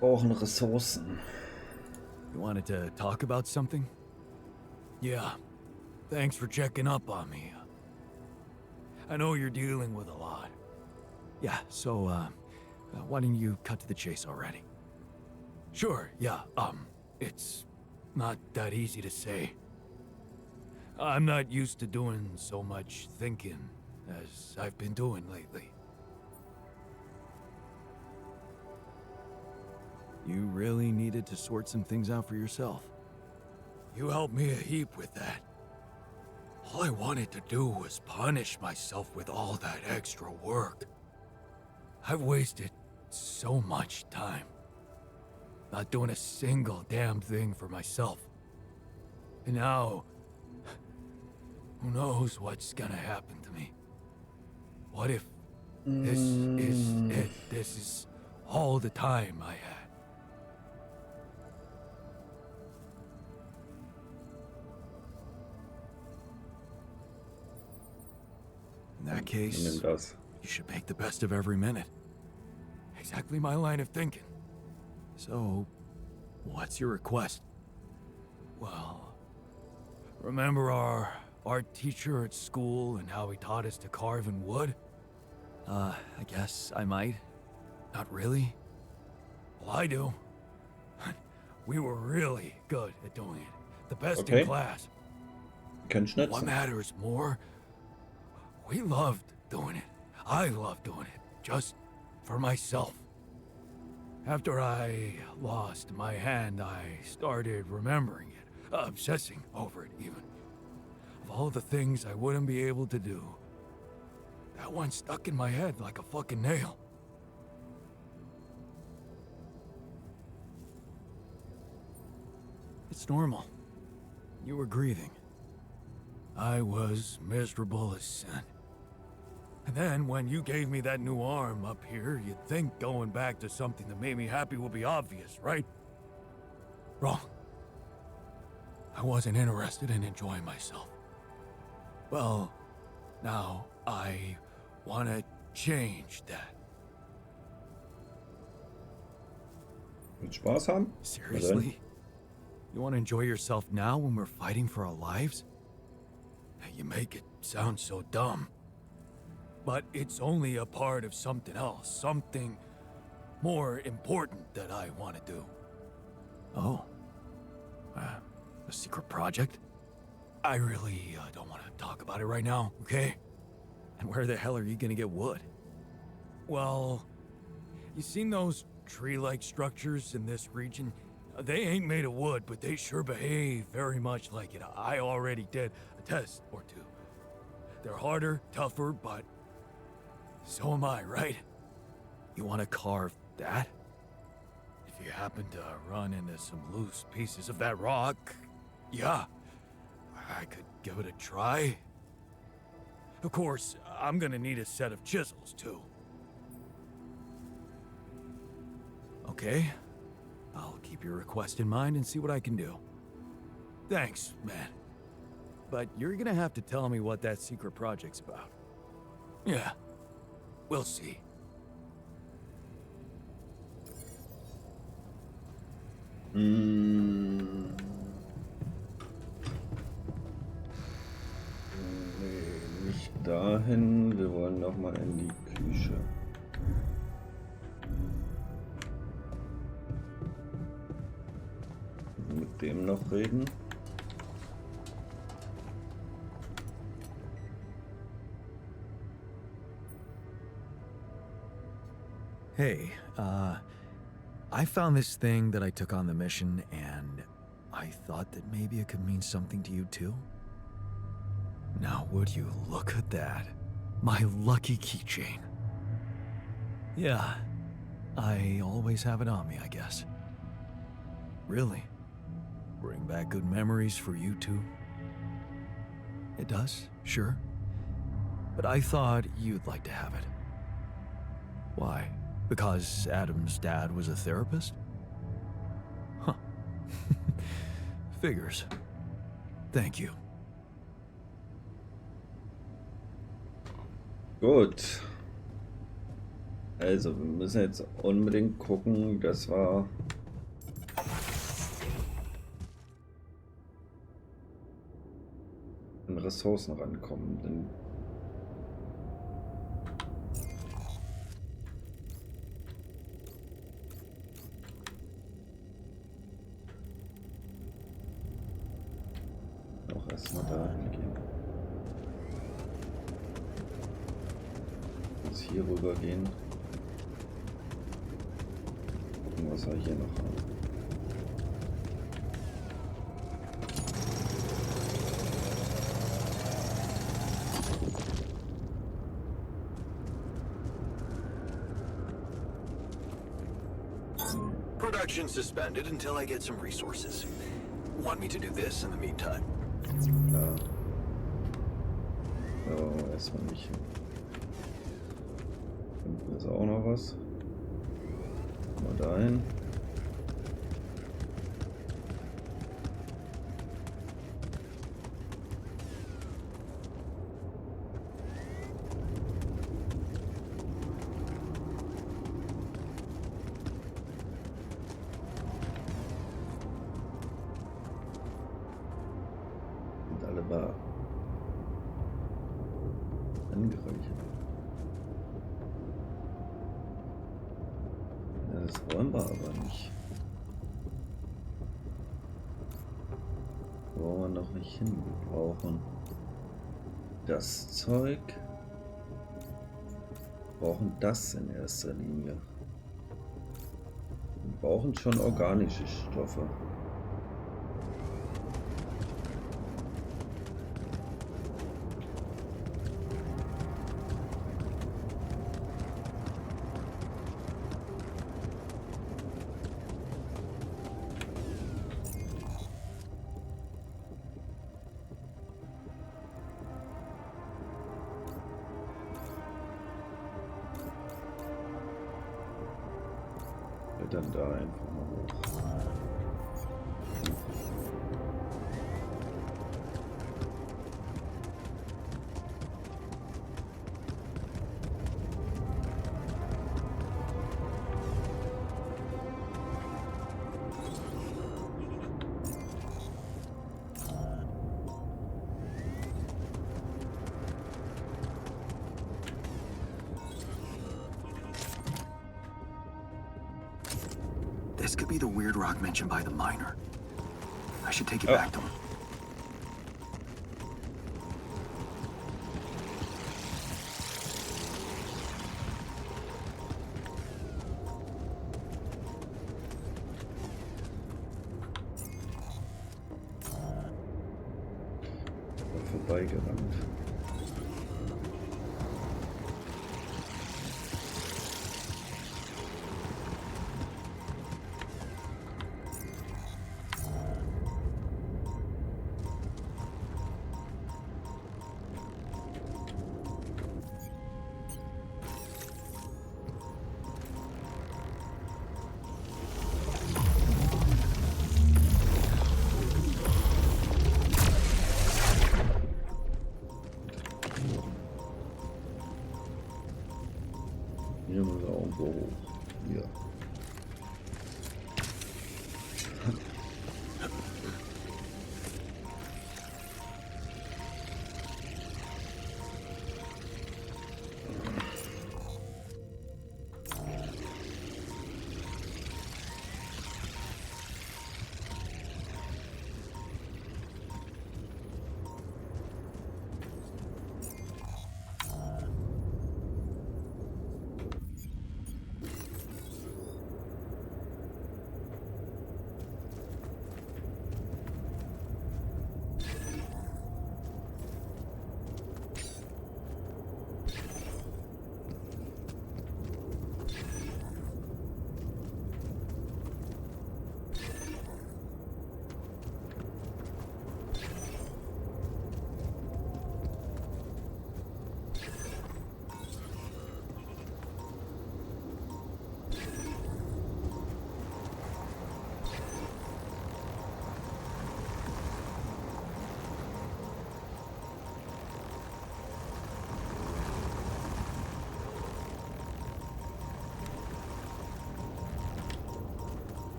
Brauchen Ressourcen. You wanted to talk about something? Yeah. Thanks for checking up on me. I know you're dealing with a lot. Yeah, so, why don't you cut to the chase already? Sure, yeah, it's not that easy to say. I'm not used to doing so much thinking as I've been doing lately. You really needed to sort some things out for yourself. You helped me a heap with that. All I wanted to do was punish myself with all that extra work. I've wasted so much time. Not doing a single damn thing for myself. And now, who knows what's gonna happen to me? What if this is it? This is all the time I had. In that case, Nimm das. you should make the best of every minute. Exactly my line of thinking. So, what's your request? Well, remember our art teacher at school and how he taught us to carve in wood? I guess I might. Not really? Well, I do. We were really good at doing it. The best Okay. in class. Können What schnitzen. matters more, we loved doing it. I loved doing it, just for myself. After I lost my hand, I started remembering it, obsessing over it even. Of all the things I wouldn't be able to do, that one stuck in my head like a fucking nail. It's normal. You were grieving. I was miserable as sin. And then when you gave me that new arm up here, you'd think going back to something that made me happy would be obvious, right? Wrong. I wasn't interested in enjoying myself. Well, now I want to change that. Willst Spaß haben? Seriously? You want to enjoy yourself now when we're fighting for our lives? You make it sound so dumb. But it's only a part of something else, something more important that I want to do. Oh. A secret project? I really don't want to talk about it right now, okay? And where the hell are you gonna get wood? Well, you seen those tree-like structures in this region? They ain't made of wood, but they sure behave very much like it. I already did a test or two. They're harder, tougher, but so am I, right? You wanna carve that? If you happen to run into some loose pieces of that rock, yeah, I could give it a try. Of course, I'm gonna need a set of chisels, too. Okay. I'll keep your request in mind and see what I can do. Thanks, man. But you're gonna have to tell me what that secret project's about. Yeah, we'll see. Nee, nicht dahin. Wir wollen noch mal in die Küche. Mit dem noch reden. Hey, I found this thing that I took on the mission, and I thought that maybe it could mean something to you too. Now, would you look at that? My lucky keychain. Yeah, I always have it on me, I guess. Really? Bring back good memories for you too? It does, sure. But I thought you'd like to have it. Why? Because Adam's dad was a therapist? Huh. Figures. Thank you. Gut. Also, wir müssen jetzt unbedingt gucken, dass wir an Ressourcen rankommen. Denn auch erstmal dahin gehen. Jetzt hier rüber gehen. Gucken, was wir hier noch haben. Production suspended until I get some resources. Want me to do this in the meantime? Ja. So, erstmal nicht hin. Hinten ist auch noch was. Mal dahin. Sind alle bar. Angereichert. Ja, das wollen wir aber nicht. Wo wollen wir noch nicht hin? Wir brauchen das Zeug. Wir brauchen das in erster Linie. Wir brauchen schon organische Stoffe. Dann da einfach mal hoch. This could be the weird rock mentioned by the miner. I should take it Oh. back to him. vorbeigerannt. Hier muss er irgendwo hoch. Hier.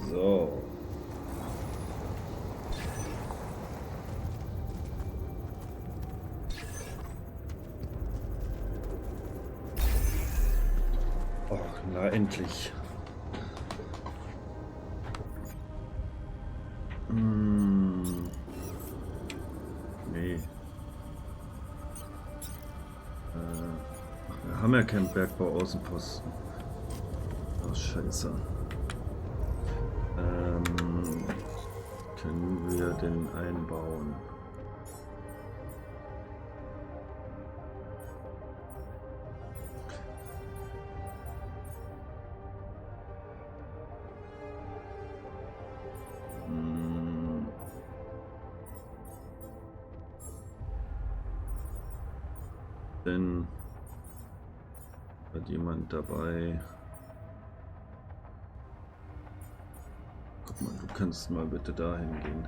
So. Och, na endlich. Nee. Wir haben ja keinen Bergbau-Außenposten. Oh, scheiße. Können wir den einbauen? Denn hat jemand dabei? Guck mal, du kannst mal bitte dahin gehen.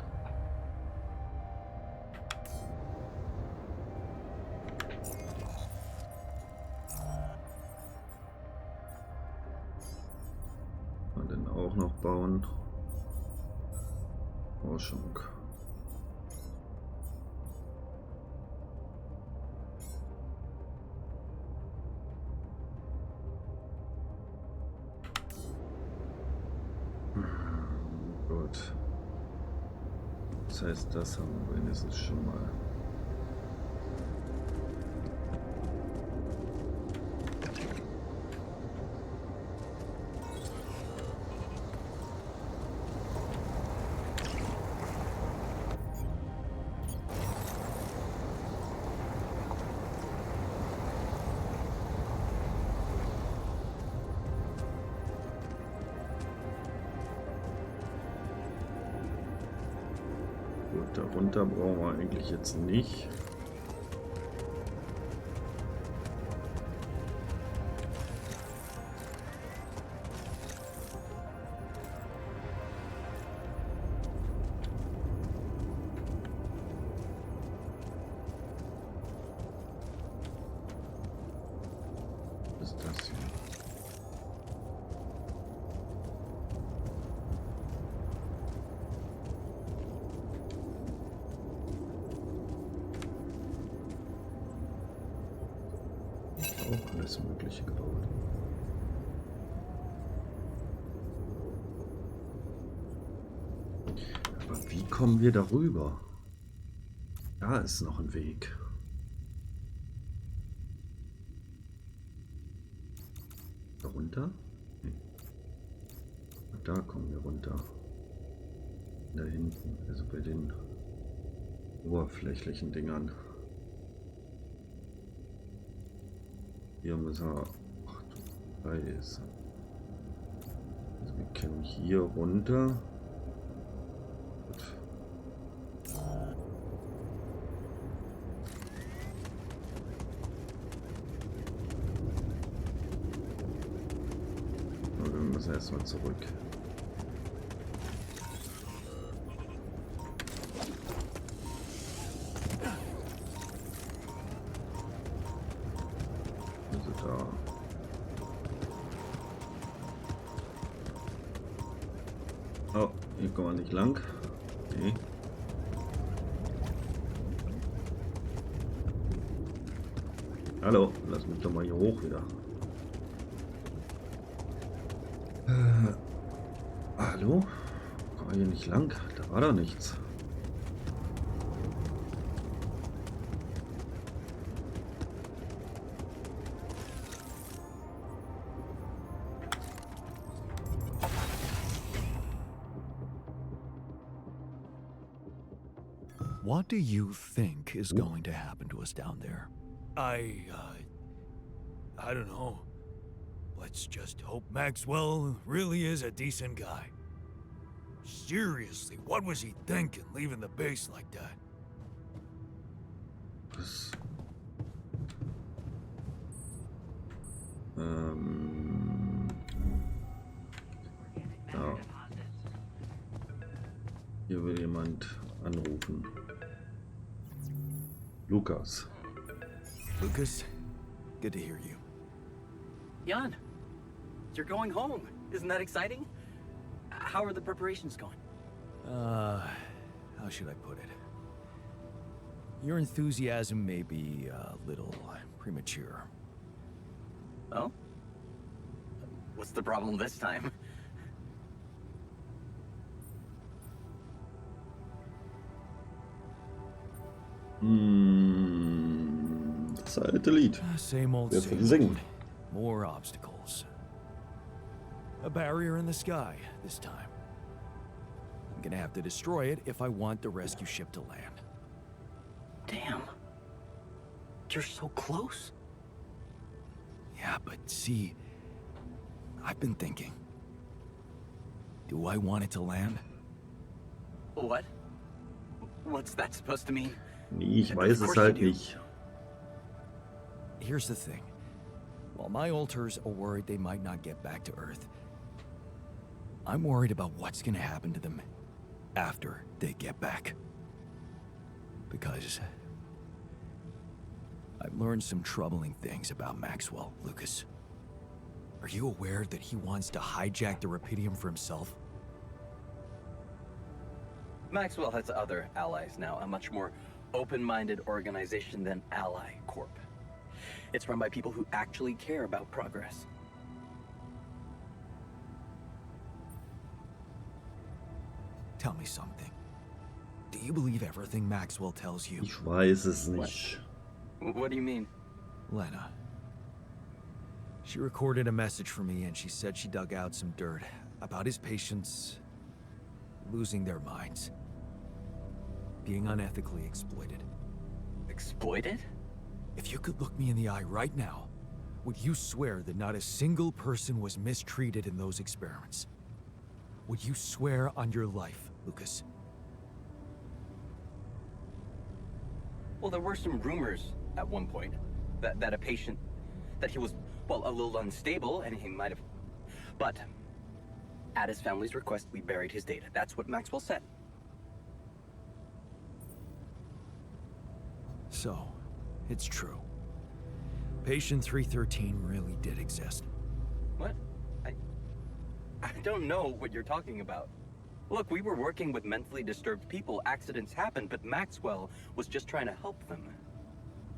Und dann auch noch bauen. Forschung. Gut. Das heißt, das haben wir wenigstens schon mal. Darunter brauchen wir eigentlich jetzt nicht. Was ist das hier? Auch alles Mögliche gebaut. Aber wie kommen wir darüber? Da ist noch ein Weg. Da runter? Nee. Da kommen wir runter. Da hinten, also bei den oberflächlichen Dingern. Hier müssen wir... Ach du Scheiße. Also wir können hier runter. Gut. Aber wir müssen erstmal zurück. Also da. Oh, hier kommen wir nicht lang. Okay. Hallo, lass mich doch mal hier hoch wieder. Hallo? Kommen wir hier nicht lang? Da war doch nichts. What do you think is going to happen to us down there? I don't know. Let's just hope Maxwell really is a decent guy. Seriously, what was he thinking leaving the base like that? Das, ja. Hier will jemand anrufen. Lukas. Lucas, good to hear you. Jan, you're going home. Isn't that exciting? How are the preparations going? How should I put it? Your enthusiasm may be a little premature. Oh? What's the problem this time? Das alte Lied. Same old, Wer will same singen? old. More obstacles. A barrier in the sky this time. I'm gonna have to destroy it if I want the rescue ship to land. Damn. You're so close. Yeah, but see, I've been thinking. Do I want it to land? What? What's that supposed to mean? Nee, ich weiß es halt nicht. Here's the thing. While my alters are worried they might not get back to Earth, I'm worried about what's gonna happen to them after they get back. Because I've learned some troubling things about Maxwell, Lucas. Are you aware that he wants to hijack the Rapidium for himself? Maxwell has other allies now, a much more open-minded organization than Ally Corp. It's run by people who actually care about progress. Tell me something. Do you believe everything Maxwell tells you? Ich weiß es nicht. What do you mean? Lena. She recorded a message for me and she said she dug out some dirt about his patients losing their minds. Being unethically exploited. Exploited? If you could look me in the eye right now, would you swear that not a single person was mistreated in those experiments? Would you swear on your life, Lucas? Well, there were some rumors at one point that a patient, that he was, well, a little unstable and he might have... But at his family's request, we buried his data. That's what Maxwell said. So, it's true. Patient 313 really did exist. What? I don't know what you're talking about. Look, we were working with mentally disturbed people. Accidents happen, but Maxwell was just trying to help them.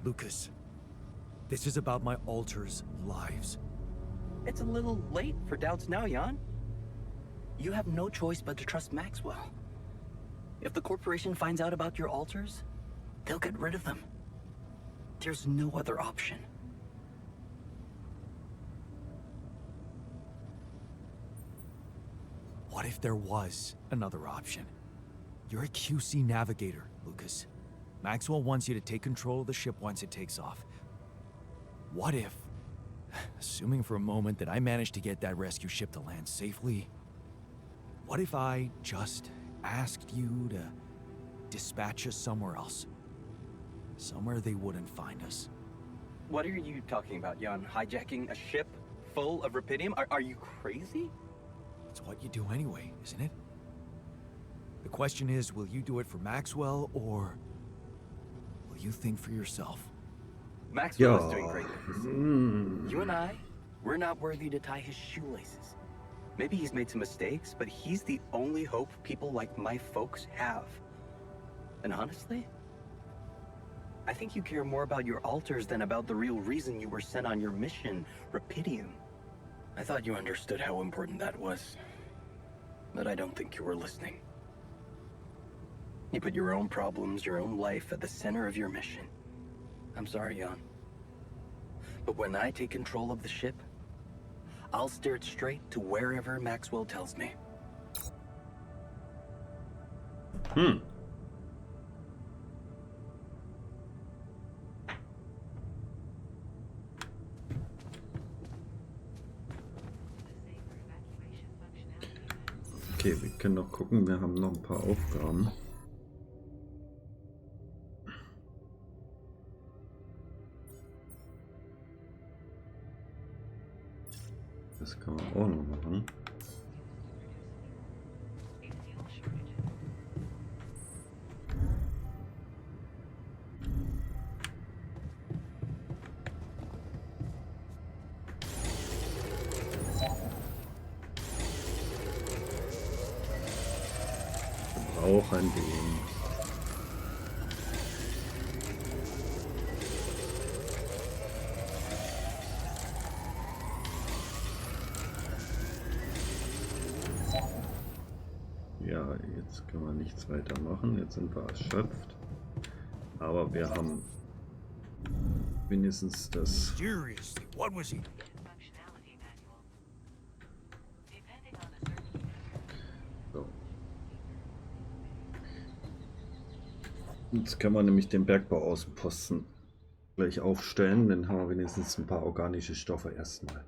Lucas, this is about my alters' lives. It's a little late for doubts now, Jan. You have no choice but to trust Maxwell. If the corporation finds out about your altars, they'll get rid of them. There's no other option. What if there was another option? You're a QC navigator, Lucas. Maxwell wants you to take control of the ship once it takes off. What if, assuming for a moment that I managed to get that rescue ship to land safely, what if I just asked you to dispatch us somewhere else? Somewhere they wouldn't find us. What are you talking about, Jan? Hijacking a ship full of rupidium? Are you crazy? It's what you do anyway, isn't it? The question is, will you do it for Maxwell, or will you think for yourself? Maxwell is doing great things. You and I, we're not worthy to tie his shoelaces. Maybe he's made some mistakes, but he's the only hope people like my folks have. And honestly, I think you care more about your altars than about the real reason you were sent on your mission, rupidium. I thought you understood how important that was, but I don't think you were listening. You put your own problems, your own life at the center of your mission. I'm sorry, Jan. But when I take control of the ship, I'll steer it straight to wherever Maxwell tells me. Okay, wir können noch gucken, wir haben noch ein paar Aufgaben. Das kann man auch noch machen. Auch ein wenig. Ja, jetzt können wir nichts weiter machen. Jetzt sind wir erschöpft. Aber wir haben wenigstens das. Seriously, what was he? So. Jetzt können wir nämlich den Bergbauaußenposten gleich aufstellen. Dann haben wir wenigstens ein paar organische Stoffe erstmal.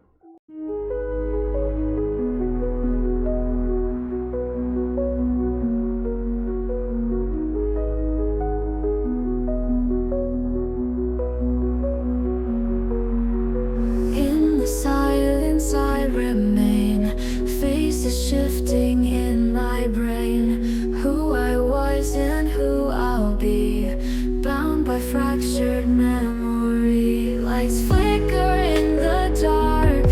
In the silence I remain, faces shifting in my brain, who I was and who I'll be, bound by fractured memory. Lights flicker in the dark,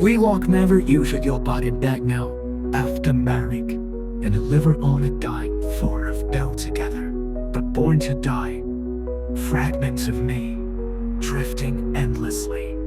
We walk never used your body back now, after marrying, and live on a dying floor of bell together, but born to die. Fragments of me, drifting endlessly.